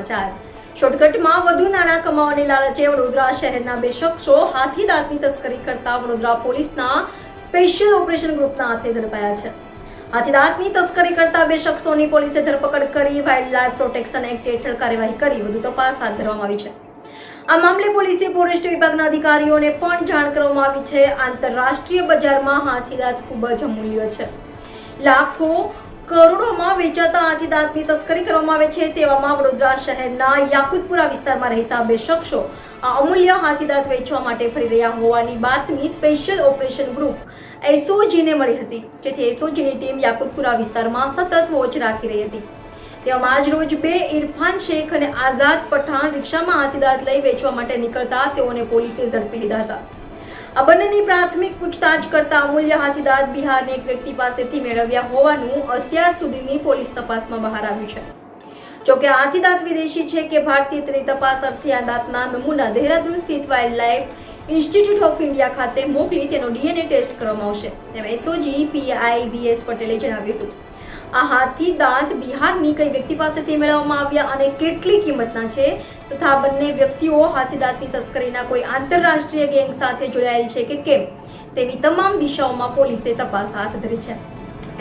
સમાચાર શોર્ટકટમાં વધુ નાણાં કમાવાની લાલચે વડોદરા શહેરના બે શખ્સો હાથીદાંતની તસ્કરી કરતા વડોદરા પોલીસના સ્પેશિયલ ઓપરેશન ગ્રુપના હાથે ઝડપાયા છે. હાથીદાંતની તસ્કરી કરતા બે શખ્સોની પોલીસે ધરપકડ કરી વાઇલ્ડ લાઇફ પ્રોટેક્શન એક્ટ હેઠળ કાર્યવાહી કરી વધુ તપાસ હાથ ધરવામાં આવી છે. આ મામલે પોલીસે ફોરેસ્ટ વિભાગના અધિકારીઓને પણ જાણ કરવામાં આવી છે. આંતરરાષ્ટ્રીય બજારમાં હાથીદાંત ખૂબ જ અમૂલ્ય છે. લાખો કરોડોમાં વેચાતા હાથીદાંતની તસ્કરી કરવામાં આવે છે. તેવામાં વડોદરા શહેરના યાકુતપુરા વિસ્તારમાં રહેતા બે શખ્સો આ અમૂલ્ય હાથીદાંત વેચવા માટે ફરી રહ્યા હોવાની બાતમી સ્પેશિયલ ઓપરેશન ગ્રુપ એસઓજીને મળી હતી, જેથી એસઓજીની ટીમ યાકુતપુરા વિસ્તારમાં સતત વોચ રાખી રહી હતી. તેવામાં આજ રોજ બે ઇરફાન શેખ અને આઝાદ પઠાણ રિક્ષામાં હાથીદાંત લઈ વેચવા માટે નીકળતા તેઓને પોલીસે ઝડપી લીધા હતા. આ બંનેની પ્રાથમિક પૂછતાછ કરતા અમૂલ્ય હાથીદાંત બિહારની એક વ્યક્તિ પાસેથી મેળવ્યા હોવાનું અત્યાર સુધીની પોલીસ તપાસમાં બહાર આવ્યું છે. જોકે આ હાથીદાંત વિદેશી છે કે ભારતીય તેની તપાસ અર્થે આ દાંતના નમૂના દહેરાદૂન સ્થિત wild life institute of India ખાતે મોકલી તેનો ડીએનએ ટેસ્ટ કરવામાં આવશે, તેમ એસઓજી પીઆઈ વીએસ પટેલે જણાવ્યું હતું. આ હાથીદાંત બિહારની કઈ વ્યક્તિ પાસેથી મેળવવામાં આવ્યા અને કેટલી કિંમતના છે તથા બંને વ્યક્તિઓ હાથીદાંતની તસ્કરીના કોઈ આંતરરાષ્ટ્રીય ગેંગ સાથે જોડાયેલ છે કે કેમ તેવી તમામ દિશાઓમાં પોલીસે તપાસ હાથ ધરી છે.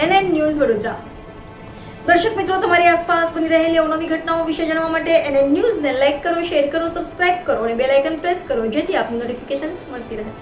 NN news Vadodara. દર્શક મિત્રો, તમારી આસપાસ બની રહેલી અવનવી ઘટનાઓ વિશે જાણવા માટે NN ન્યૂઝને લાઈક કરો, શેર કરો, સબસ્ક્રાઇબ કરો અને બેલ આઇકન પ્રેસ કરો, જેથી આપની નોટિફિકેશન્સ મળતી રહે.